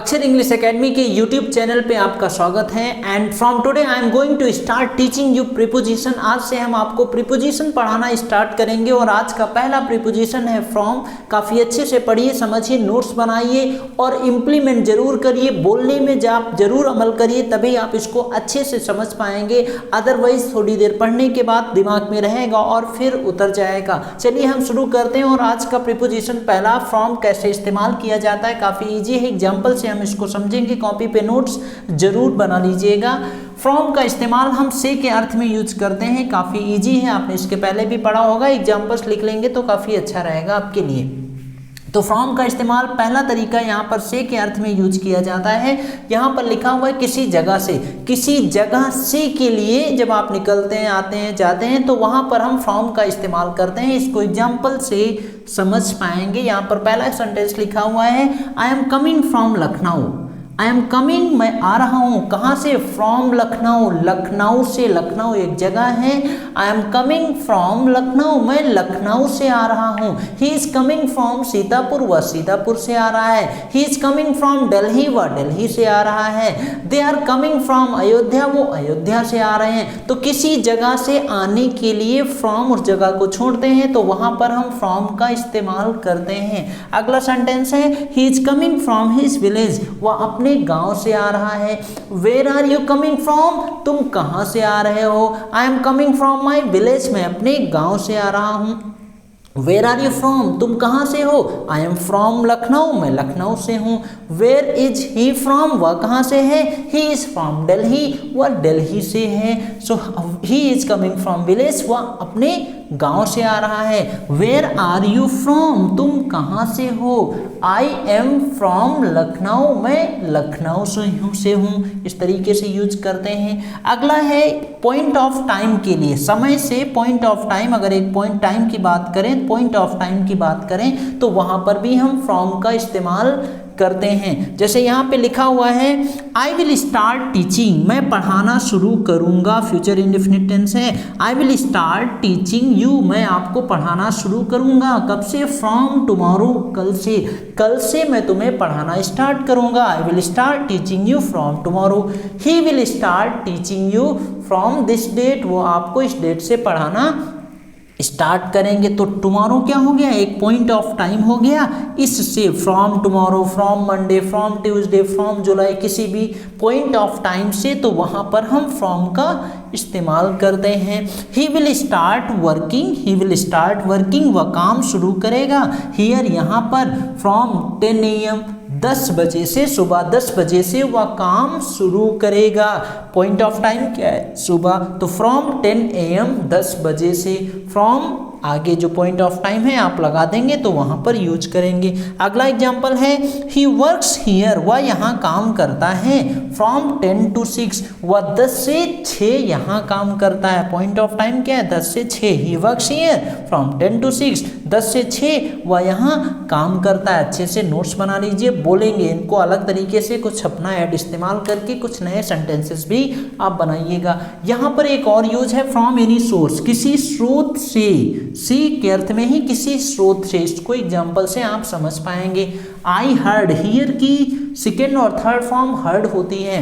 अक्षर English Academy के YouTube channel पे आपका स्वागत है। And from today I am going to start teaching you preposition. आज से हम आपको प्रीपोजिशन पढ़ाना स्टार्ट करेंगे और आज का पहला प्रीपोजिशन है फ्रॉम। काफ़ी अच्छे से पढ़िए, समझिए, नोट्स बनाइए और इम्प्लीमेंट जरूर करिए। बोलने में आप जरूर अमल करिए, तभी आप इसको अच्छे से समझ पाएंगे। अदरवाइज थोड़ी देर पढ़ने के बाद दिमाग में रहेगा और फिर उतर जाएगा। चलिए हम शुरू करते हैं। और आज का प्रीपोजिशन पहला, फ्रॉम कैसे इस्तेमाल किया जाता है, काफ़ी ईजी है। एग्जाम्पल से हम इसको समझेंगे। कॉपी पे नोट्स जरूर बना लीजिएगा। फ्रॉम का इस्तेमाल हम से के अर्थ में यूज करते हैं। काफ़ी इजी है, आपने इसके पहले भी पढ़ा होगा। एग्जाम्पल्स लिख लेंगे तो काफ़ी अच्छा रहेगा आपके लिए। तो फ्रॉम का इस्तेमाल पहला तरीका यहाँ पर से के अर्थ में यूज किया जाता है। यहाँ पर लिखा हुआ है किसी जगह से। किसी जगह से के लिए जब आप निकलते हैं, आते हैं, जाते हैं तो वहाँ पर हम फ्रॉम का इस्तेमाल करते हैं। इसको एग्जाम्पल से समझ पाएंगे। यहाँ पर पहला सेंटेंस लिखा हुआ है, I am coming from Lucknow. I am coming, मैं आ रहा हूँ। कहाँ से? फ्रॉम लखनऊ। लखनऊ से, लखनऊ एक जगह है। I am coming from Lucknow, मैं लखनऊ से आ रहा हूँ। He is coming from Sitapur, वह सीतापुर से आ रहा है। He is coming from Delhi, वह दिल्ली से आ रहा है। They are coming from Ayodhya, वो अयोध्या से आ रहे हैं। तो किसी जगह से आने के लिए फ्रॉम, उस जगह को छोड़ते हैं तो वहाँ पर हम फ्रॉम का इस्तेमाल करते हैं। अगला सेंटेंस है, he is coming from his village, वह अपने गांव से आ रहा है। Where are you coming from, तुम कहां से आ रहे हो? I am coming from my village, मैं अपने गांव से आ रहा हूं। वेयर आर यू फ्रॉम, तुम कहाँ से हो? आई एम फ्रॉम लखनऊ, मैं लखनऊ से हूँ। वेयर इज ही फ्रॉम, वह कहाँ से है? ही इज फ्रॉम दिल्ली, वह दिल्ली से है। So he is coming from village, वह अपने गांव से आ रहा है। वेयर आर यू फ्रॉम, तुम कहाँ से हो? आई एम फ्रॉम लखनऊ, मैं लखनऊ से हूँ। इस तरीके से यूज करते हैं। अगला है पॉइंट ऑफ टाइम के लिए, समय से पॉइंट ऑफ टाइम। अगर एक पॉइंट टाइम की बात करें, पॉइंट ऑफ टाइम की बात करें तो वहाँ पर भी हम फ्रॉम का इस्तेमाल करते हैं। जैसे यहाँ पे लिखा हुआ है, आई विल स्टार्ट टीचिंग, मैं पढ़ाना शुरू करूँगा। फ्यूचर इंडेफिनिट टेंस है। आई विल स्टार्ट टीचिंग यू, मैं आपको पढ़ाना शुरू करूँगा। कब से? फ्रॉम टुमारो, कल से। कल से मैं तुम्हें पढ़ाना स्टार्ट करूँगा। I will start teaching you from tomorrow. He will start teaching you from this date, वो आपको इस डेट से पढ़ाना स्टार्ट करेंगे। तो टुमारो क्या हो गया? एक पॉइंट ऑफ टाइम हो गया। इससे from tomorrow, from Monday, from Tuesday, from जुलाई, किसी भी पॉइंट ऑफ टाइम से, तो वहाँ पर हम फ्रॉम का इस्तेमाल करते हैं। ही will start working, he will start working, वह काम शुरू करेगा। हियर, यहाँ पर, फ्रॉम 10 AM, 10 बजे से, सुबह 10 बजे से वह काम शुरू करेगा। पॉइंट ऑफ टाइम क्या है? सुबह। तो फ्रॉम 10 AM, 10 बजे से। फ्रॉम आगे जो पॉइंट ऑफ टाइम है आप लगा देंगे तो वहाँ पर यूज करेंगे। अगला एग्जाम्पल है, ही वर्क्स हियर, वह यहाँ काम करता है। फ्रॉम 10 to 6, वह 10 से 6 यहाँ काम करता है। पॉइंट ऑफ टाइम क्या है? 10 से 6। He works here from 10 to 6, 10 से 6 वह यहाँ काम करता है। अच्छे से नोट्स बना लीजिए, बोलेंगे इनको अलग तरीके से, कुछ अपना ऐड इस्तेमाल करके कुछ नए सेंटेंसेस भी आप बनाइएगा। यहाँ पर एक और यूज है, फ्रॉम एनी सोर्स, किसी स्रोत से। सी के अर्थ में ही किसी स्रोत से। इसको एग्जाम्पल से आप समझ पाएंगे। आई हर्ड, हियर की सेकेंड और थर्ड फॉर्म हर्ड होती है।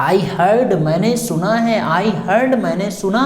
आई हर्ड, मैंने सुना है। आई हर्ड, मैंने सुना।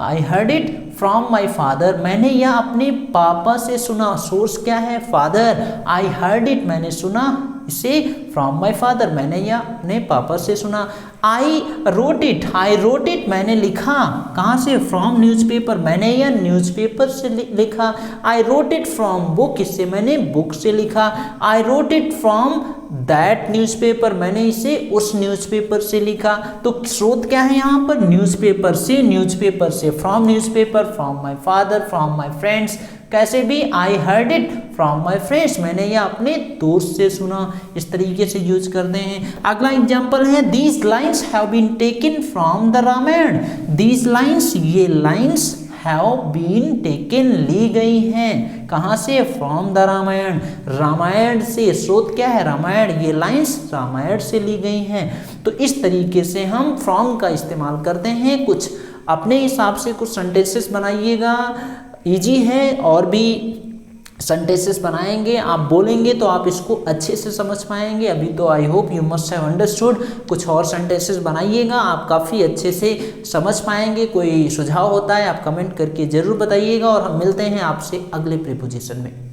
I heard it from my father, मैंने यह अपने पापा से सुना। सोर्स क्या है? फादर। आई हर्ड इट, मैंने सुना इसे फ्रॉम माई फादर, मैंने यह अपने पापा से सुना। I wrote it, I wrote it, मैंने लिखा। कहाँ से? फ्रॉम न्यूज़पेपर, मैंने यह न्यूज़पेपर से लिखा। I wrote it from book, इससे मैंने बुक से लिखा। I wrote it from that newspaper, मैंने इसे उस न्यूज़पेपर से लिखा। तो स्रोत क्या है यहाँ पर? न्यूज़पेपर से, न्यूज़पेपर से। From newspaper, from my father, from my friends. कैसे भी? I heard it from my friends, मैंने यह अपने दोस्त से सुना। इस तरीके से यूज करते हैं। अगला एग्जाम्पल है, these lines have been taken from the Ramayan. These lines, ये लाइन्स हैव बीन टेकन, ली गई हैं। कहाँ से? फ्रॉम द रामायण, रामायण से। स्रोत क्या है? रामायण। ये लाइन्स रामायण से ली गई हैं। तो इस तरीके से हम फ्रॉम का इस्तेमाल करते हैं। कुछ अपने हिसाब से कुछ सेंटेंसेस बनाइएगा, इजी है। और भी सेंटेंसेस बनाएंगे, आप बोलेंगे तो आप इसको अच्छे से समझ पाएंगे। अभी तो I hope you must have understood. कुछ और सेंटेंसेस बनाइएगा, आप काफ़ी अच्छे से समझ पाएंगे। कोई सुझाव होता है आप कमेंट करके ज़रूर बताइएगा और हम मिलते हैं आपसे अगले प्रीपोजिशन में।